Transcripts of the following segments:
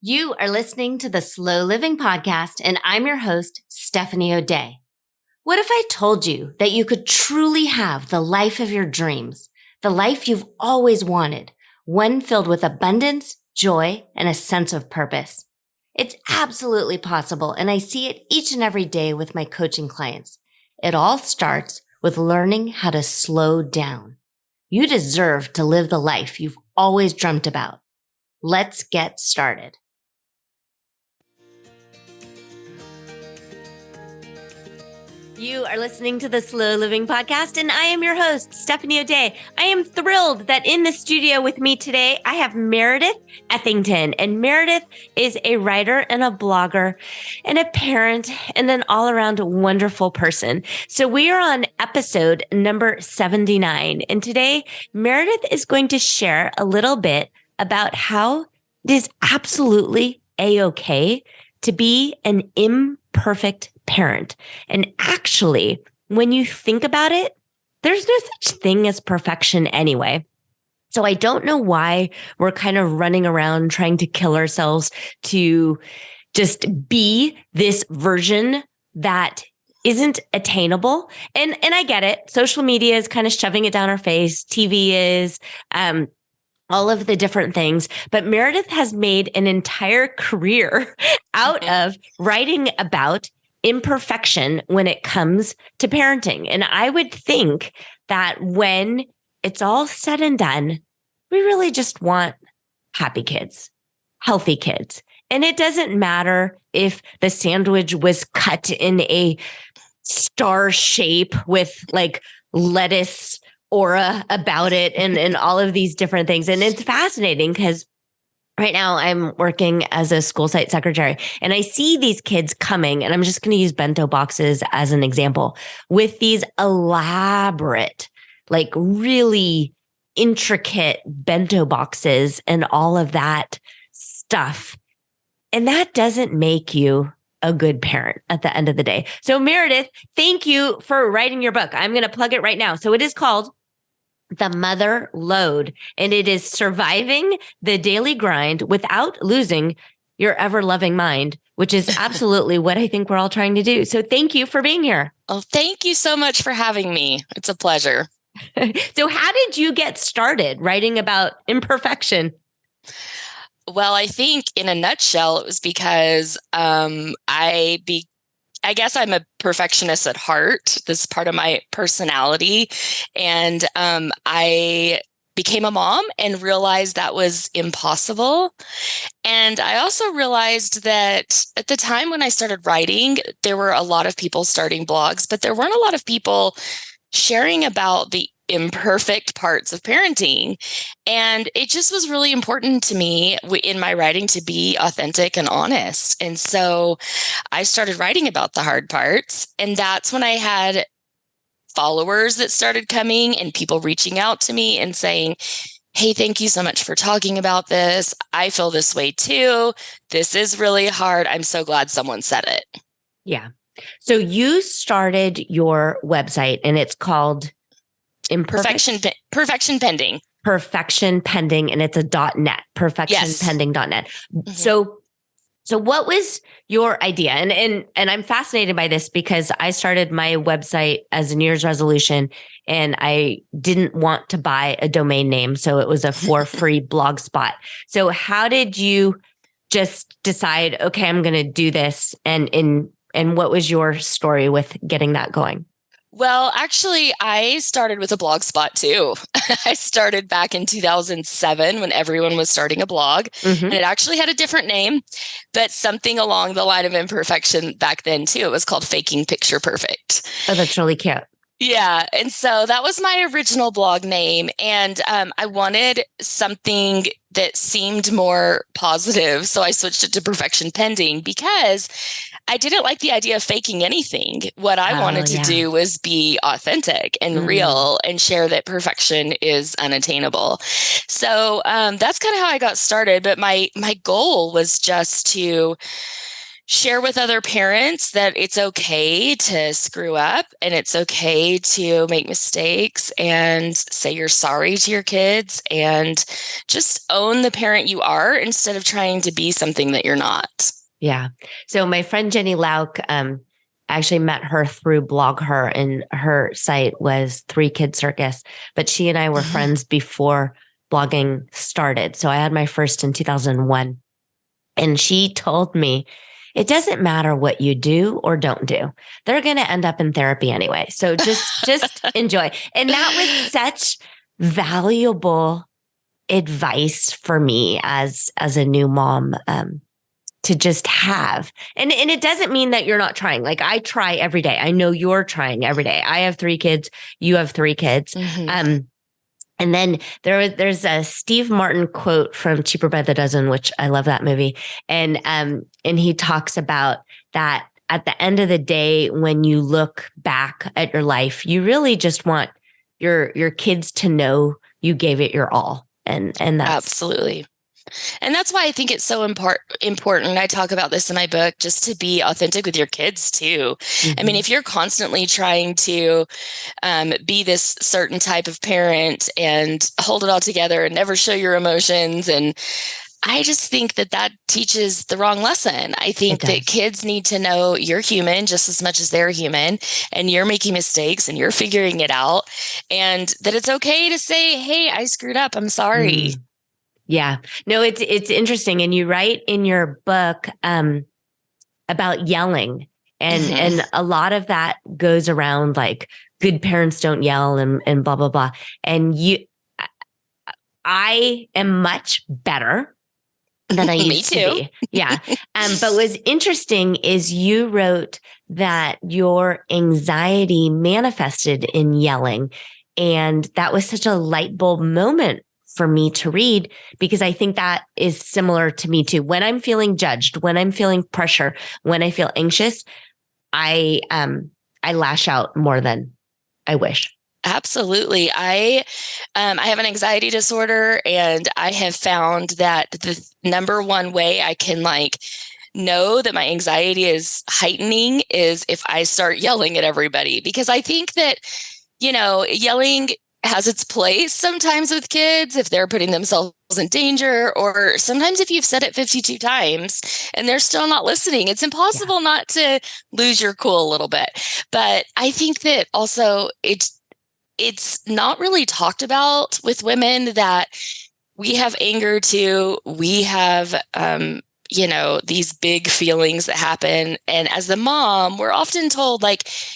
You are listening to the Slow Living Podcast, and I'm your host, Stephanie O'Day. What if I told you that you could truly have the life of your dreams, the life you've always wanted, one filled with abundance, joy, and a sense of purpose? It's absolutely possible, and I see it each and every day with my coaching clients. It all starts with learning how to slow down. You deserve to live the life you've always dreamt about. Let's get started. You are listening to the Slow Living Podcast, and I am your host, Stephanie O'Day. I am thrilled that in the studio with me today, I have Meredith Ethington. And Meredith is a writer and a blogger and a parent and an all-around wonderful person. So we are on episode number 79. And today, Meredith is going to share a little bit about how it is absolutely A-okay to be an imperfect parent. And actually, when you think about it, there's no such thing as perfection anyway. So I don't know why we're kind of running around trying to kill ourselves to just be this version that isn't attainable. And I get it. Social media is kind of shoving it down our face. TV is, all of the different things. But Meredith has made an entire career out of writing about imperfection when it comes to parenting. And I would think that when it's all said and done, we really just want happy kids, healthy kids. And it doesn't matter if the sandwich was cut in a star shape with like lettuce aura about it and all of these different things. And it's fascinating because right now I'm working as a school site secretary and I see these kids coming, and I'm just going to use bento boxes as an example, with these elaborate, like really intricate bento boxes and all of that stuff. And that doesn't make you a good parent at the end of the day. So Meredith, thank you for writing your book. I'm going to plug it right now. So it is called The Mother Load, and it is surviving the daily grind without losing your ever-loving mind, which is absolutely what I think we're all trying to do. So thank you for being here. Oh, thank you so much for having me. It's a pleasure. So how did you get started writing about imperfection? Well, I think in a nutshell, it was because I guess I'm a perfectionist at heart. This is part of my personality. And I became a mom and realized that was impossible. And I also realized that at the time when I started writing, there were a lot of people starting blogs, but there weren't a lot of people sharing about the imperfect parts of parenting. And it just was really important to me in my writing to be authentic and honest. And so I started writing about the hard parts. And that's when I had followers that started coming and people reaching out to me and saying, hey, thank you so much for talking about this. I feel this way too. This is really hard. I'm so glad someone said it. Yeah. So you started your website and it's called Perfection Pending. Perfection Pending, and it's a .net. Perfectionpending.net. Mm-hmm. So what was your idea? And I'm fascinated by this because I started my website as a New Year's resolution, and I didn't want to buy a domain name, so it was a for free blog spot. So how did you just decide, okay, I'm going to do this, and what was your story with getting that going? Well, actually, I started with a blog spot too. I started back in 2007 when everyone was starting a blog, and it actually had a different name, but something along the line of imperfection back then too. It was called Faking Picture Perfect. Oh, that's really cute. Yeah. And so that was my original blog name. And I wanted something that seemed more positive. So I switched it to Perfection Pending because I didn't like the idea of faking anything. What I wanted to do was be authentic and real and share that perfection is unattainable. So that's kind of how I got started. But my goal was just to share with other parents that it's okay to screw up and it's okay to make mistakes, and say you're sorry to your kids, and just own the parent you are instead of trying to be something that you're not. Yeah. So my friend Jenny Lauk, actually met her through Blog Her, and her site was Three Kid Circus, but she and I were friends before blogging started. So I had my first in 2001, and she told me, it doesn't matter what you do or don't do. They're going to end up in therapy anyway. So just enjoy. And that was such valuable advice for me as a new mom, to just have. And it doesn't mean that you're not trying. Like, I try every day. I know you're trying every day. I have 3 kids. You have 3 kids. And then there's a Steve Martin quote from Cheaper by the Dozen, which I love that movie. And he talks about that at the end of the day, when you look back at your life, you really just want your kids to know you gave it your all. And that's absolutely. And that's why I think it's so important. I talk about this in my book, just to be authentic with your kids too. I mean, if you're constantly trying to be this certain type of parent and hold it all together and never show your emotions, and I just think that teaches the wrong lesson. I think that kids need to know you're human just as much as they're human, and you're making mistakes and you're figuring it out, and that it's okay to say, hey, I screwed up. I'm sorry. Yeah, no, it's interesting. And you write in your book about yelling, and a lot of that goes around like good parents don't yell and blah, blah, blah. And I am much better than I used to be. Yeah. But what's interesting is you wrote that your anxiety manifested in yelling. And that was such a light bulb moment for me to read, because I think that is similar to me too. When I'm feeling judged, when I'm feeling pressure, when I feel anxious, I lash out more than I wish. Absolutely. I have an anxiety disorder, and I have found that the number one way I can know that my anxiety is heightening is if I start yelling at everybody, because I think that, yelling has its place sometimes with kids if they're putting themselves in danger, or sometimes if you've said it 52 times and they're still not listening, it's impossible not to lose your cool a little bit. But I think that also it's not really talked about with women that we have anger too. We have, these big feelings that happen. And as the mom, we're often told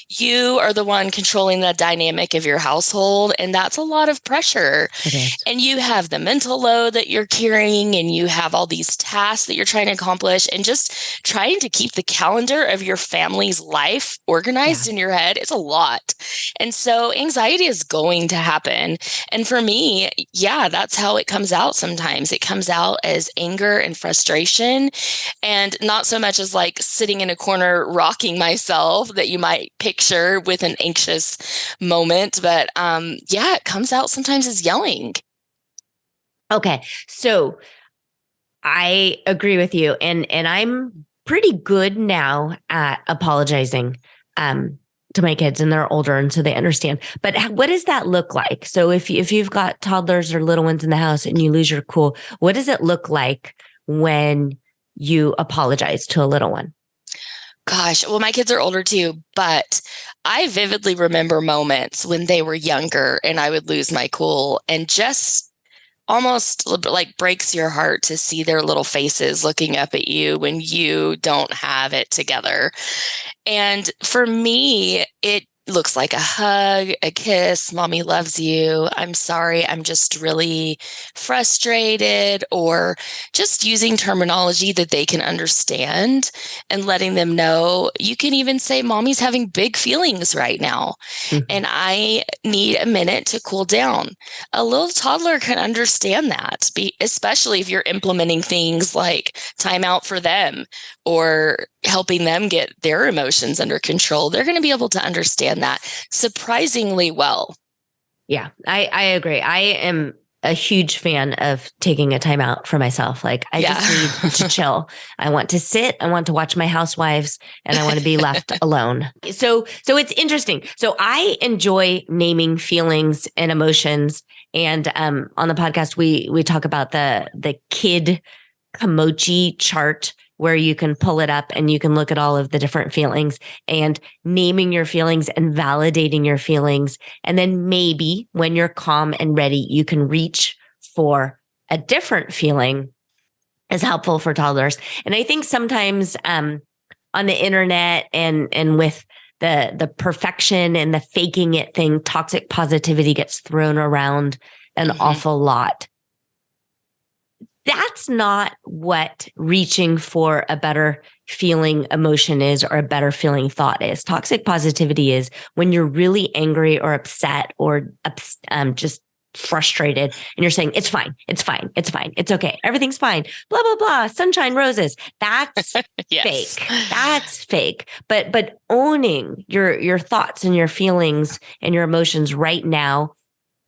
you are the one controlling the dynamic of your household. And that's a lot of pressure. It is. And you have the mental load that you're carrying, and you have all these tasks that you're trying to accomplish, and just trying to keep the calendar of your family's life organized in your head. It's a lot. And so anxiety is going to happen. And for me, that's how it comes out sometimes. It comes out as anger and frustration, and not so much as sitting in a corner rocking myself that you might picture with an anxious moment. But it comes out sometimes as yelling. Okay. So I agree with you. And I'm pretty good now at apologizing to my kids, and they're older, and so they understand. But what does that look like? So if you've got toddlers or little ones in the house and you lose your cool, what does it look like when you apologize to a little one? Gosh, well, my kids are older too, but I vividly remember moments when they were younger and I would lose my cool, and just almost breaks your heart to see their little faces looking up at you when you don't have it together. And for me, it looks like a hug, a kiss, mommy loves you, I'm sorry, I'm just really frustrated, or just using terminology that they can understand and letting them know. You can even say, mommy's having big feelings right now, and I need a minute to cool down. A little toddler can understand that, especially if you're implementing things like time out for them or helping them get their emotions under control. They're going to be able to understand that surprisingly well. Yeah, I agree. I am a huge fan of taking a time out for myself. Like I just need to chill. I want to sit. I want to watch my housewives and I want to be left alone. So it's interesting. So I enjoy naming feelings and emotions. And on the podcast, we talk about the kid Kimochi chart where you can pull it up and you can look at all of the different feelings and naming your feelings and validating your feelings. And then maybe when you're calm and ready, you can reach for a different feeling is helpful for toddlers. And I think sometimes on the internet and with the perfection and the faking it thing, toxic positivity gets thrown around an awful lot. That's not what reaching for a better feeling emotion is or a better feeling thought is. Toxic positivity is when you're really angry or upset or just frustrated and you're saying, it's fine, it's fine, it's fine, it's okay, everything's fine, blah, blah, blah, sunshine, roses. That's fake. That's fake. But owning your thoughts and your feelings and your emotions right now,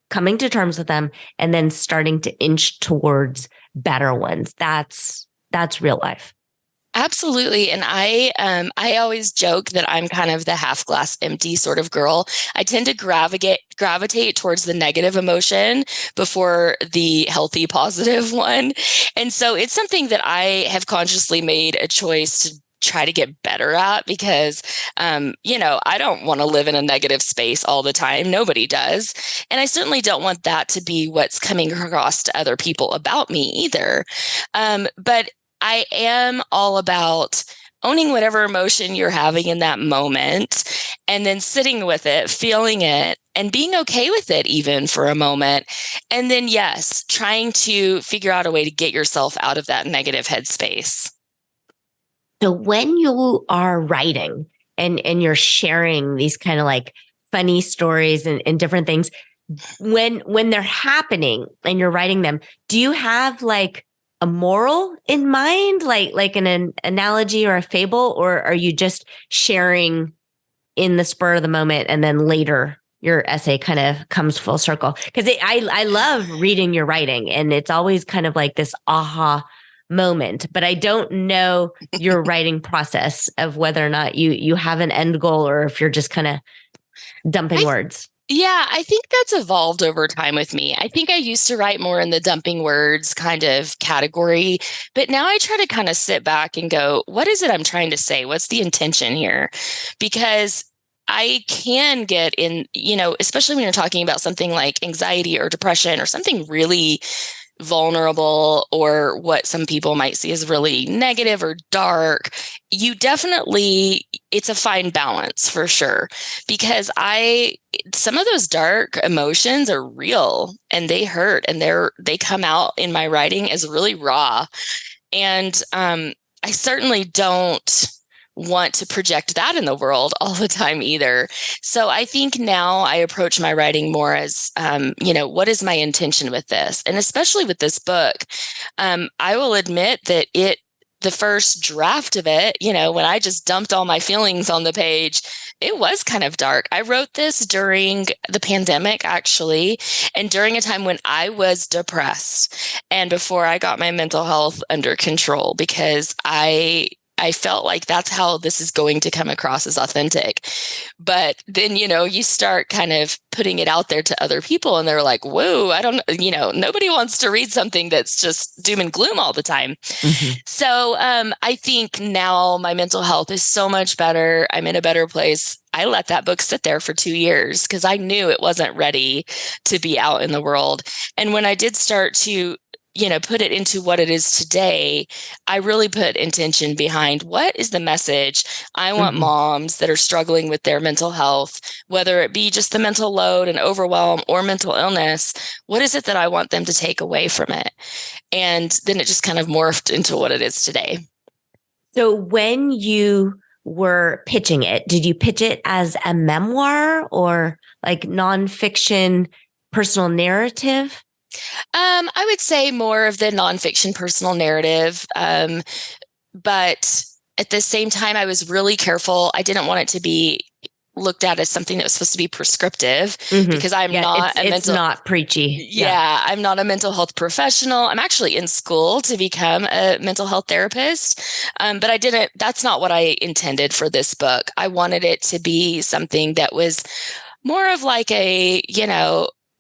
coming to terms with them, and then starting to inch towards better ones. That's real life. Absolutely. And I always joke that I'm kind of the half glass empty sort of girl. I tend to gravitate towards the negative emotion before the healthy, positive one. And so it's something that I have consciously made a choice to try to get better at because, I don't want to live in a negative space all the time. Nobody does. And I certainly don't want that to be what's coming across to other people about me either. But I am all about owning whatever emotion you're having in that moment and then sitting with it, feeling it, and being okay with it even for a moment. And then, yes, trying to figure out a way to get yourself out of that negative headspace. So when you are writing and you're sharing these kind of like funny stories and different things, when they're happening and you're writing them, do you have like a moral in mind, like an analogy or a fable, or are you just sharing in the spur of the moment and then later your essay kind of comes full circle? Because I love reading your writing and it's always kind of like this aha moment, but I don't know your writing process of whether or not you have an end goal or if you're just kind of dumping words. Yeah, I think that's evolved over time with me. I think I used to write more in the dumping words kind of category, but now I try to kind of sit back and go, what is it I'm trying to say? What's the intention here? Because I can get in, especially when you're talking about something like anxiety or depression or something really vulnerable or what some people might see as really negative or dark, it's a fine balance for sure. Because some of those dark emotions are real and they hurt and they come out in my writing as really raw. And I certainly don't want to project that in the world all the time either. So I think now I approach my writing more as, what is my intention with this? And especially with this book, I will admit that the first draft of it, when I just dumped all my feelings on the page, it was kind of dark. I wrote this during the pandemic, actually, and during a time when I was depressed and before I got my mental health under control, because I felt like that's how this is going to come across as authentic. But then, you start kind of putting it out there to other people and they're like, whoa, I don't, nobody wants to read something that's just doom and gloom all the time. Mm-hmm. So I think now my mental health is so much better. I'm in a better place. I let that book sit there for 2 years because I knew it wasn't ready to be out in the world. And when I did start to put it into what it is today, I really put intention behind what is the message I want moms that are struggling with their mental health, whether it be just the mental load and overwhelm or mental illness, what is it that I want them to take away from it? And then it just kind of morphed into what it is today. So when you were pitching it, did you pitch it as a memoir or like nonfiction personal narrative? I would say more of the nonfiction personal narrative. But at the same time, I was really careful. I didn't want it to be looked at as something that was supposed to be prescriptive Mm-hmm. because I'm Yeah, not a it's mental not preachy. yeah, I'm not a mental health professional. I'm actually in school to become a mental health therapist. But I didn't, that's not what I intended for this book. I wanted it to be something that was more of like a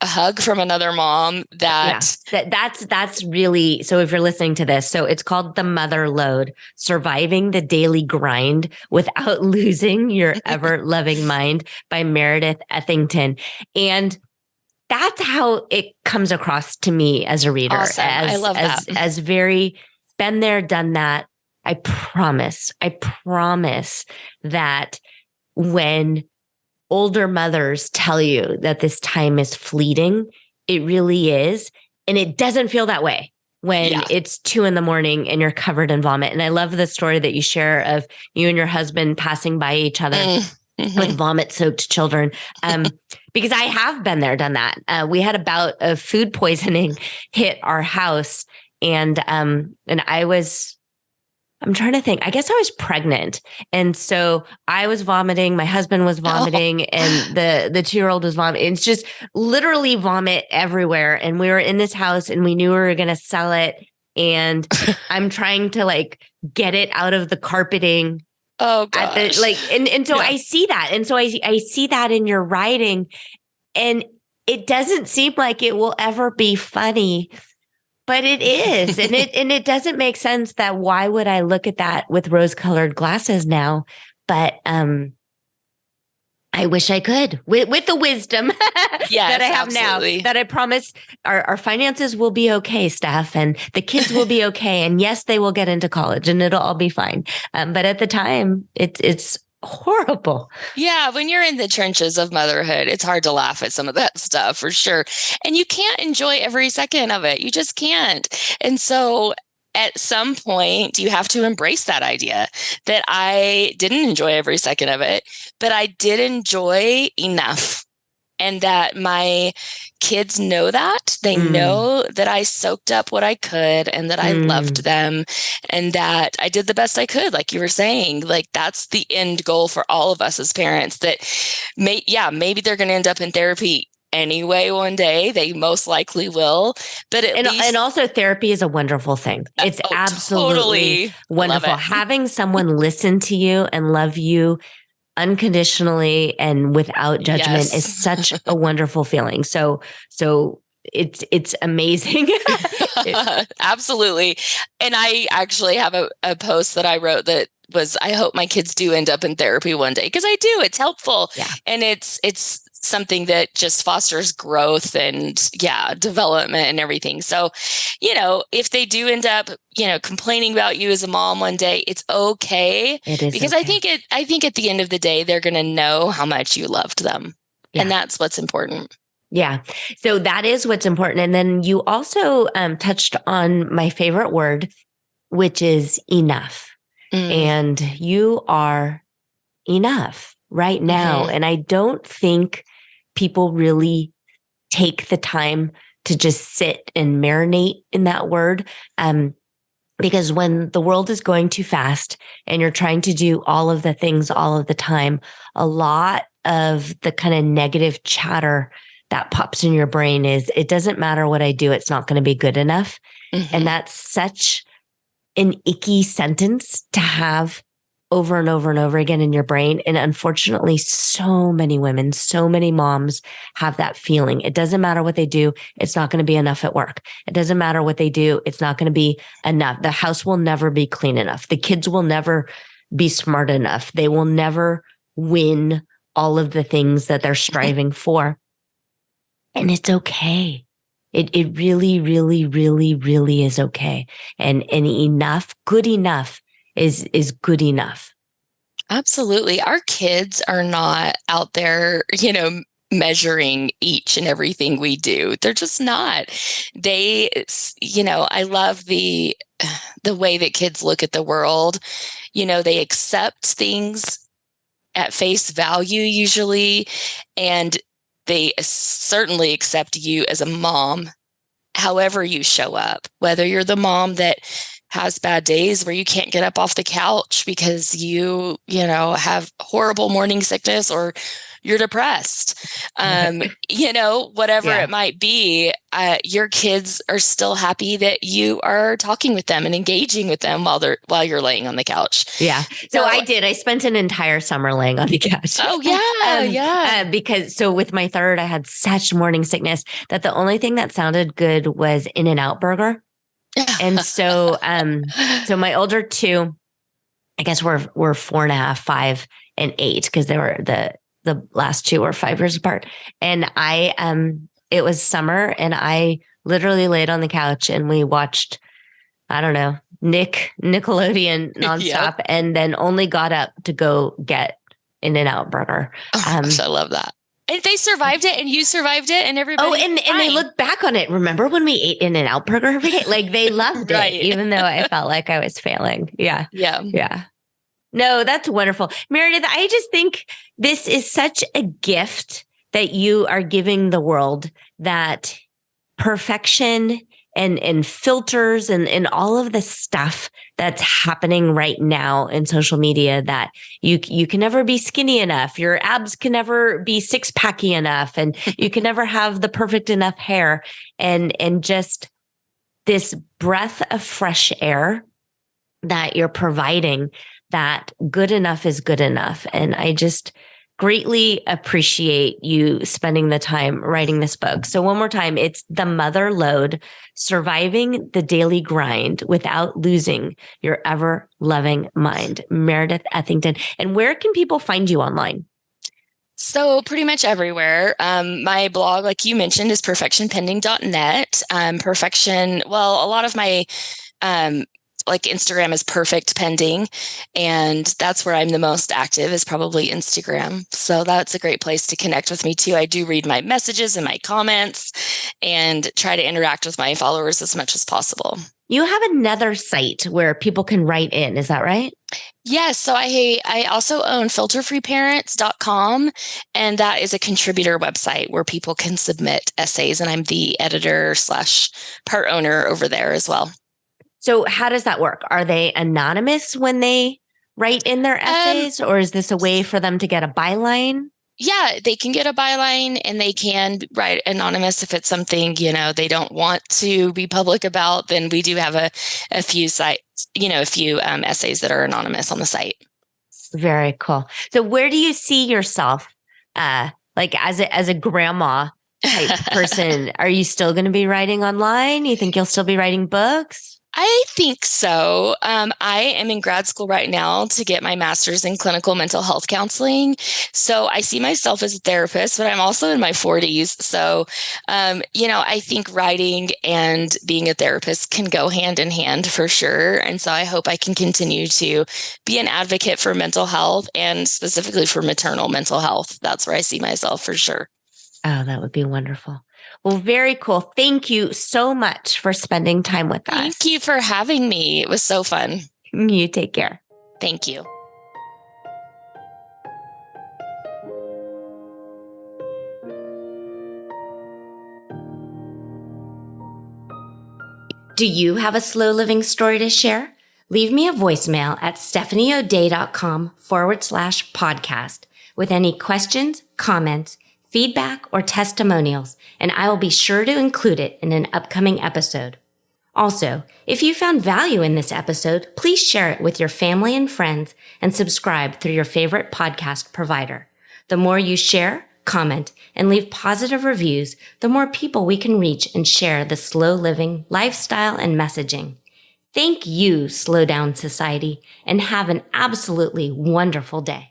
hug from another mom Yeah. that, That's really, so if you're listening to this, so it's called The Mother Load: Surviving the Daily Grind Without Losing Your Ever Loving Mind by Meredith Ethington. And that's how it comes across to me as a reader, awesome. I love that. as very been there, done that. I promise that when older mothers tell you that this time is fleeting, it really is. And it doesn't feel that way when Yeah. it's 2 a.m. and you're covered in vomit. And I love the story that you share of you and your husband passing by each other with vomit soaked children. Because I have been there, done that. We had a bout of food poisoning hit our house. And I'm trying to think. I guess I was pregnant. And so I was vomiting. My husband was vomiting and the 2-year-old was vomiting. It's just literally vomit everywhere. And we were in this house and we knew we were going to sell it. And I'm trying to like get it out of the carpeting. Oh gosh. And so I see that. And so I see that in your writing, and it doesn't seem like it will ever be funny. But it is. And it doesn't make sense that why would I look at that with rose-colored glasses now? But I wish I could with the wisdom that I have absolutely. now, that I promise our finances will be okay, Steph, and the kids will be okay. And yes, they will get into college and it'll all be fine. But at the time, it's horrible. Yeah, when you're in the trenches of motherhood, it's hard to laugh at some of that stuff for sure. And you can't enjoy every second of it. You just can't. And so at some point, you have to embrace that idea that I didn't enjoy every second of it, but I did enjoy enough. And that my kids know that. They know that I soaked up what I could and that I loved them and that I did the best I could. Like you were saying, like that's the end goal for all of us as parents, that maybe they're going to end up in therapy anyway one day. They most likely will. But and also therapy is a wonderful thing. It's absolutely totally wonderful. Having someone listen to you and love you unconditionally and without judgment is such a wonderful feeling. So it's amazing. Absolutely. And I actually have a post that I wrote that was, I hope my kids do end up in therapy one day, because I do. It's helpful. Yeah. And it's something that just fosters growth and development and everything. So, if they do end up, complaining about you as a mom one day, it's okay. It is because okay. I think at the end of the day, they're going to know how much you loved them. Yeah. And that's what's important. Yeah. So that is what's important. And then you also touched on my favorite word, which is enough. And you are enough right now. And I don't think people really take the time to just sit and marinate in that word. Because when the world is going too fast and you're trying to do all of the things all of the time, a lot of the kind of negative chatter that pops in your brain is, it doesn't matter what I do, it's not going to be good enough. And that's such an icky sentence to have over and over and over again in your brain. And unfortunately, so many women, so many moms have that feeling. It doesn't matter what they do, it's not going to be enough at work. It doesn't matter what they do, it's not going to be enough. The house will never be clean enough. The kids will never be smart enough. They will never win all of the things that they're striving for. And it's okay. It really, really, really, really is okay. And enough, good enough is good enough. Absolutely. Our kids are not out there, measuring each and everything we do. They're just not. They, I love the way that kids look at the world. They accept things at face value usually, and they certainly accept you as a mom, however you show up, whether you're the mom that has bad days where you can't get up off the couch because you have horrible morning sickness or you're depressed. Whatever Yeah. it might be, your kids are still happy that you are talking with them and engaging with them while you're laying on the couch. Yeah. So I did. I spent an entire summer laying on the couch. Oh, yeah. Yeah. Because with my third, I had such morning sickness that the only thing that sounded good was In-N-Out Burger. And so my older two, I guess were 4.5, 5, and 8, because they were the last two were 5 years apart. And it was summer and I literally laid on the couch and we watched, I don't know, Nickelodeon nonstop, and then only got up to go get In-N-Out Burger. Oh, gosh, I love that. And they survived it and you survived it and everybody. Oh, and they look back on it. Remember when we ate In-N-Out Burger every day? Like they loved it, even though I felt like I was failing. Yeah. Yeah. Yeah. No, that's wonderful. Meredith, I just think this is such a gift that you are giving the world, that perfection and filters and all of the stuff that's happening right now in social media, that you can never be skinny enough. Your abs can never be 6-packy enough, and you can never have the perfect enough hair, and just this breath of fresh air that you're providing, that good enough is good enough. And I just greatly appreciate you spending the time writing this book. So one more time, it's The Mother Lode: Surviving the Daily Grind Without Losing Your Ever Loving Mind. Meredith Ethington. And where can people find you online? So pretty much everywhere. My blog, like you mentioned, is perfectionpending.net. A lot of my like Instagram is Perfect Pending, and that's where I'm the most active, is probably Instagram. So that's a great place to connect with me too. I do read my messages and my comments and try to interact with my followers as much as possible. You have another site where people can write in. Is that right? Yes. So I also own filterfreeparents.com, and that is a contributor website where people can submit essays, and I'm the editor / part owner over there as well. So how does that work? Are they anonymous when they write in their essays, or is this a way for them to get a byline? Yeah, they can get a byline, and they can write anonymous if it's something, they don't want to be public about. Then we do have a few sites, a few essays that are anonymous on the site. Very cool. So where do you see yourself, like as a grandma type person? Are you still going to be writing online? You think you'll still be writing books? I think so. I am in grad school right now to get my master's in clinical mental health counseling. So I see myself as a therapist, but I'm also in my 40s. So, I think writing and being a therapist can go hand in hand for sure. And so I hope I can continue to be an advocate for mental health, and specifically for maternal mental health. That's where I see myself for sure. Oh, that would be wonderful. Well, very cool. Thank you so much for spending time with us. Thank you for having me. It was so fun. You take care. Thank you. Do you have a slow living story to share? Leave me a voicemail at stephanieodea.com/podcast with any questions, comments, feedback, or testimonials, and I will be sure to include it in an upcoming episode. Also, if you found value in this episode, please share it with your family and friends, and subscribe through your favorite podcast provider. The more you share, comment, and leave positive reviews, the more people we can reach and share the slow living lifestyle and messaging. Thank you, Slow Down Society, and have an absolutely wonderful day.